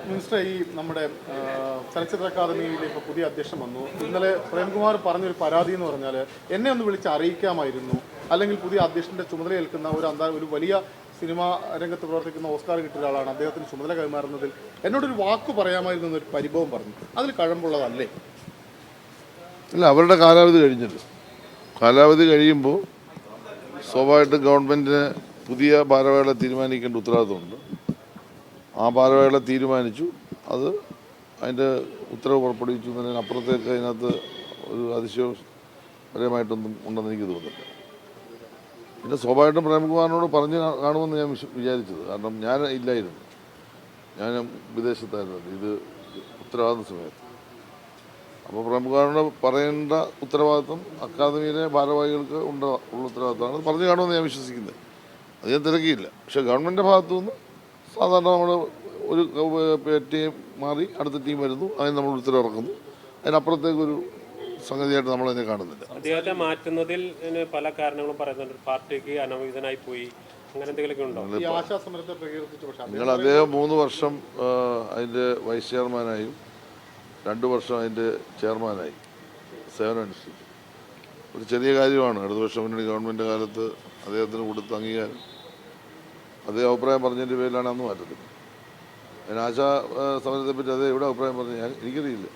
Minister, ഈ നമ്മുടെ ചലച്ചിത്ര അക്കാദമിയിലെ ഇപ്പോൾ പുതിയ അധ്യക്ഷൻ വന്നു. ഇന്നലെ പ്രേംകുമാർ പറഞ്ഞൊരു പരാതി എന്ന് പറഞ്ഞാൽ എന്നെ ഒന്ന് വിളിച്ച് അറിയിക്കാമായിരുന്നു, അല്ലെങ്കിൽ പുതിയ അധ്യക്ഷൻ്റെ ചുമതല ഏൽക്കുന്ന ഒരു വലിയ സിനിമാ രംഗത്ത് പ്രവർത്തിക്കുന്ന ഓസ്കാർ കിട്ടിയ ഒരാളാണ്, അദ്ദേഹത്തിന് ചുമതല കൈമാറുന്നതിൽ എന്നോടൊരു വാക്ക് പറയാമായിരുന്നു എന്നൊരു പരിഭവം പറഞ്ഞു. അതിൽ കഴമ്പുള്ളതല്ലേ? ഇല്ല, അവരുടെ കാലാവധി കഴിഞ്ഞില്ല. കാലാവധി കഴിയുമ്പോൾ സ്വാഭാവികമായിട്ടും ഗവൺമെൻറ്റിന് പുതിയ ഭാരവാഹികളെ തീരുമാനിക്കേണ്ട ഉത്തരവാദിത്തമുണ്ട്. ആ ഭാരവാഹികളെ തീരുമാനിച്ചു, അത് അതിൻ്റെ ഉത്തരവ് പുറപ്പെടുവിച്ചു എന്നതിന് അപ്പുറത്തേക്ക് അതിനകത്ത് ഒരു അതിശയപരമായിട്ടൊന്നും ഉണ്ടെന്ന് എനിക്ക് തോന്നുന്നില്ല. പിന്നെ സ്വാഭാവികമായിട്ടും പ്രേംകുമാറിനോട് പറഞ്ഞ് കാണുമെന്ന് ഞാൻ വിചാരിച്ചത്. കാരണം ഞാൻ ഇല്ലായിരുന്നു, ഞാൻ വിദേശത്തായിരുന്നു ഇത് ഉത്തരവാദിത്ത സമയത്ത്. അപ്പോൾ പ്രേംകുമാറിനോട് പറയേണ്ട ഉത്തരവാദിത്വം അക്കാദമിയിലെ ഭാരവാഹികൾക്ക് ഉള്ള ഉത്തരവാദിത്തമാണ്. അത് പറഞ്ഞു കാണുമെന്ന് ഞാൻ വിശ്വസിക്കുന്നത്. അത് ഞാൻ തിരക്കിയില്ല. പക്ഷേ ഗവൺമെൻറ്റിൻ്റെ ഭാഗത്തു നിന്ന് സാധാരണ നമ്മൾ ഒരു ടീം മാറി അടുത്ത ടീം വരുന്നു, അതിന് നമ്മൾ ഉത്തരവിറക്കുന്നു. അതിനപ്പുറത്തേക്കൊരു സംഗതിയായിട്ട് നമ്മളതിനെ കാണുന്നില്ല. അദ്ദേഹത്തെ മാറ്റുന്നതിൽ പല കാരണങ്ങളും പറയുന്നുണ്ട്. പാർട്ടിക്ക് അനവഹിതനായി പോയി, അങ്ങനെ എന്തെങ്കിലുമൊക്കെ ഉണ്ടോ? നിങ്ങൾ അദ്ദേഹം 3 വർഷം അതിൻ്റെ വൈസ് ചെയർമാനായും 2 വർഷം അതിൻ്റെ ചെയർമാനായി സേവനം അനുഷ്ഠിച്ചു. ഒരു ചെറിയ കാര്യമാണ് ഇടതുപക്ഷ മുന്നണി ഗവൺമെൻറ് കാലത്ത് അദ്ദേഹത്തിന് കൊടുത്ത അംഗീകാരം. അതേ അഭിപ്രായം പറഞ്ഞതിൻ്റെ പേരിലാണ് അന്ന് മാറ്റത്തില്ല. അതിന് ആശാ സമരത്തെപ്പറ്റി അതേ എവിടെ അഭിപ്രായം പറഞ്ഞു എനിക്കറിയില്ല.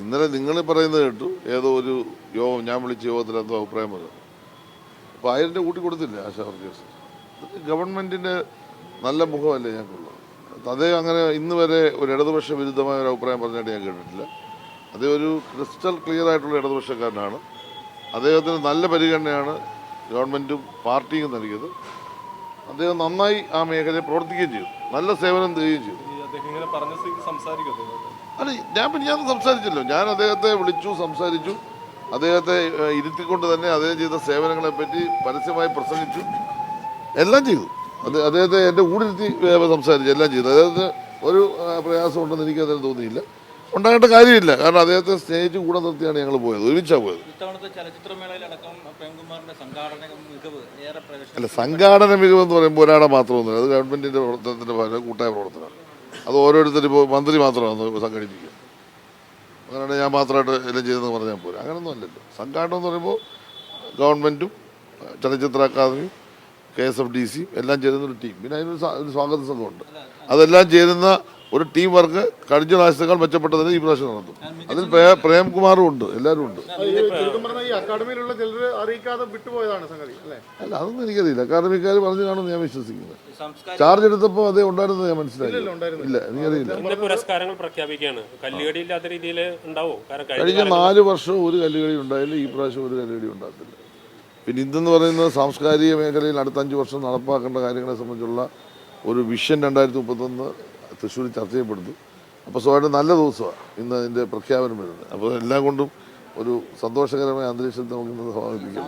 ഇന്നലെ നിങ്ങൾ പറയുന്നത് കേട്ടു, ഏതോ ഒരു യോഗം ഞാൻ വിളിച്ച യോഗത്തിൽ എന്തോ അഭിപ്രായം പറഞ്ഞു. അപ്പോൾ 1000 കൂട്ടി കൊടുത്തില്ല ആശാ വർക്കേഴ്സ്. ഗവൺമെൻറ്റിൻ്റെ നല്ല മുഖമല്ലേ ഞങ്ങൾക്കുള്ളത്. അതേ അങ്ങനെ ഇന്ന് വരെ ഒരു ഇടതുപക്ഷ വിരുദ്ധമായ ഒരു അഭിപ്രായം പറഞ്ഞായിട്ട് ഞാൻ കേട്ടിട്ടില്ല. അതേ ഒരു ക്രിസ്റ്റൽ ക്ലിയർ ആയിട്ടുള്ള ഇടതുപക്ഷക്കാരനാണ്. അദ്ദേഹത്തിന് നല്ല പരിഗണനയാണ് ഗവൺമെൻറ്റും പാർട്ടിയും നൽകിയത്. അദ്ദേഹം നന്നായി ആ മേഖലയിൽ പ്രവർത്തിക്കുകയും ചെയ്തു, നല്ല സേവനം തരികയും ചെയ്തു. അല്ല, ഞാൻ സംസാരിച്ചല്ലോ. ഞാൻ അദ്ദേഹത്തെ വിളിച്ചു, സംസാരിച്ചു. അദ്ദേഹത്തെ ഇരുത്തിക്കൊണ്ട് തന്നെ അദ്ദേഹം ചെയ്ത സേവനങ്ങളെപ്പറ്റി പരസ്യമായി പ്രസംഗിച്ചു, എല്ലാം ചെയ്തു. അദ്ദേഹത്തെ എൻ്റെ കൂടിരുത്തി സംസാരിച്ചു, എല്ലാം ചെയ്തു. അദ്ദേഹത്തിന് ഒരു പ്രയാസം ഉണ്ടെന്ന് എനിക്ക് അദ്ദേഹം തോന്നിയില്ല, ഉണ്ടാകേണ്ട കാര്യമില്ല. കാരണം അദ്ദേഹത്തെ സ്നേഹിച്ച് കൂടെ നിർത്തിയാണ് ഞങ്ങൾ പോയത്, ഒരുമിച്ചാണ് പോയത്. അല്ല, സംഘാടന മികവ് എന്ന് പറയുമ്പോൾ ഒരാളെ മാത്രമൊന്നുമില്ല, അത് ഗവൺമെൻറ്റിൻ്റെ പ്രവർത്തനത്തിൻ്റെ ഭാഗം കൂട്ടായ പ്രവർത്തനമാണ്. അത് ഓരോരുത്തരും ഇപ്പോൾ മന്ത്രി മാത്രമാണ് സംഘടിപ്പിക്കുക. അങ്ങനെയാണ് ഞാൻ മാത്രമായിട്ട് എല്ലാം ചെയ്തതെന്ന് പറഞ്ഞാൽ പോലും അങ്ങനെയൊന്നും അല്ലല്ലോ. സംഘാടനം എന്ന് പറയുമ്പോൾ ഗവൺമെൻറ്റും ചലച്ചിത്ര അക്കാദമിയും KSFDC എല്ലാം ചേരുന്ന ഒരു ടീം, പിന്നെ അതിനൊരു സ്വാഗത സംഘമുണ്ട്. അതെല്ലാം ചേരുന്ന ഒരു ടീം വർക്ക് കഴിഞ്ഞ പ്രാവശ്യത്തേക്കാൾ മെച്ചപ്പെട്ടതിന് ഈ പ്രാവശ്യം നടത്തും. അതിൽ പ്രേംകുമാറും ഉണ്ട്, എല്ലാവരും ഉണ്ട്. അല്ല, അതൊന്നും എനിക്കറിയില്ല. അക്കാദമിക്കാർ പറഞ്ഞു കാണുമെന്ന് ഞാൻ വിശ്വസിക്കുന്നത്. ചാർജ് എടുത്തപ്പോൾ അതേ ഉണ്ടായിരുന്നത് ഞാൻ മനസ്സിലായില്ല. ഇല്ല, എനിക്കറിയില്ല. പുരസ്കാരങ്ങൾ പ്രഖ്യാപിക്കുകയാണ്, കല്ലുകടി ഇല്ലാത്ത രീതിയിൽ ഉണ്ടാവോ? കഴിഞ്ഞ 4 വർഷവും ഒരു കല്ലുകടി ഉണ്ടായില്ല, ഈ പ്രാവശ്യം ഒരു കല്ലുകടി ഉണ്ടാകത്തില്ല. പിന്നെ ഇതെന്ന് പറയുന്നത് സാംസ്കാരിക മേഖലയിൽ അടുത്ത 5 വർഷം നടപ്പാക്കേണ്ട കാര്യങ്ങളെ സംബന്ധിച്ചുള്ള ഒരു വിഷൻ 2031 തൃശ്ശൂർ ചർച്ച ചെയ്യപ്പെടുന്നു. അപ്പോൾ സ്വാഭാവികം നല്ല ദിവസമാണ് ഇന്ന് അതിൻ്റെ പ്രഖ്യാപനം വരുന്നത്. അപ്പോൾ എല്ലാം കൊണ്ടും ഒരു സന്തോഷകരമായ അന്തരീക്ഷത്തിൽ നമുക്ക് ഇന്ന് സമാപിപ്പിക്കാം.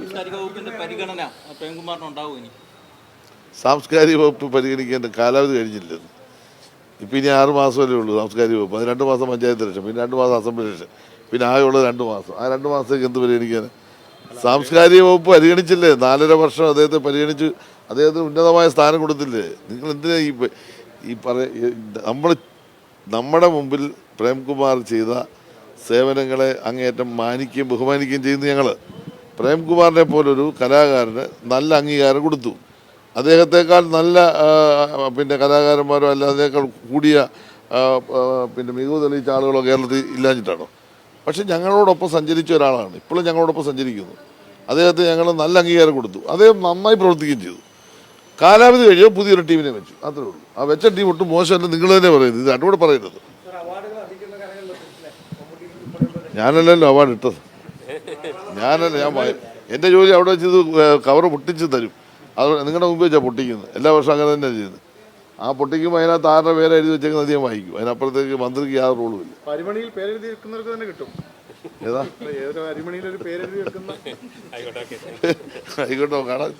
സാംസ്കാരിക വകുപ്പ് പരിഗണിക്കേണ്ട കാലാവധി കഴിഞ്ഞില്ല. ഇപ്പം ഇനി 6 മാസമല്ലേ ഉള്ളൂ സാംസ്കാരിക വകുപ്പ്. അത് 2 മാസം പഞ്ചായത്ത് ഇലക്ഷൻ, പിന്നെ 2 മാസം അസംബ്ലി ഇലക്ഷൻ, പിന്നെ ആകെയുള്ളത് 2 മാസം. ആ 2 മാസത്തേക്ക് എന്ത് പരിഗണിക്കാൻ? സാംസ്കാരിക വകുപ്പ് പരിഗണിച്ചില്ലേ? 4.5 വർഷം അദ്ദേഹത്തെ പരിഗണിച്ച് അദ്ദേഹത്തിന് ഉന്നതമായ സ്ഥാനം കൊടുത്തില്ലേ? നിങ്ങൾ എന്തിനാ നമ്മുടെ മുമ്പിൽ പ്രേംകുമാർ ചെയ്ത സേവനങ്ങളെ അങ്ങേയറ്റം മാനിക്കുകയും ബഹുമാനിക്കുകയും ചെയ്യുന്നു ഞങ്ങൾ. പ്രേംകുമാറിനെ പോലൊരു കലാകാരന് നല്ല അംഗീകാരം കൊടുത്തു. അദ്ദേഹത്തെക്കാൾ നല്ല പിന്നെ കലാകാരന്മാരോ അല്ല അതിനേക്കാൾ കൂടിയ പിന്നെ മികവ് തെളിയിച്ച ആളുകളോ കേരളത്തിൽ ഇല്ലാഞ്ഞിട്ടാണോ? പക്ഷെ ഞങ്ങളോടൊപ്പം സഞ്ചരിച്ച ഒരാളാണ്, ഇപ്പോഴും ഞങ്ങളോടൊപ്പം സഞ്ചരിക്കുന്നു. അദ്ദേഹത്തെ ഞങ്ങൾ നല്ല അംഗീകാരം കൊടുത്തു. അദ്ദേഹം നന്നായി പ്രവർത്തിക്കുകയും ചെയ്തു. കാലാവധി കഴിയുമ്പോൾ പുതിയൊരു ടീമിനെ വെച്ചു, അത്രേ ഉള്ളൂ. ആ വെച്ച ടീം ഒട്ടും മോശമല്ല, നിങ്ങൾ തന്നെ പറയുന്നത്. ഇത് രണ്ടുകൂടെ പറയുന്നത്. ഞാനല്ലല്ലോ അവാർഡ് ഇട്ടത്, ഞാൻ എൻ്റെ ജോലി അവിടെ വെച്ച് ഇത് കവർ പൊട്ടിച്ച് തരും. അത് നിങ്ങളുടെ മുമ്പ് വെച്ചാൽ പൊട്ടിക്കുന്നത്. എല്ലാ വർഷവും അങ്ങനെ തന്നെ ചെയ്യുന്നത്. ആ പൊട്ടിക്കുമ്പോൾ അതിനകത്ത് 6 പേരെ എഴുതി വെച്ചേക്കുന്നത് അധികം വായിക്കും. അതിനപ്പുറത്തേക്ക് മന്ത്രിക്ക് യാതൊരു റോളും ഇല്ല. ഏതാ ആയിക്കോട്ടെ, കാണാം.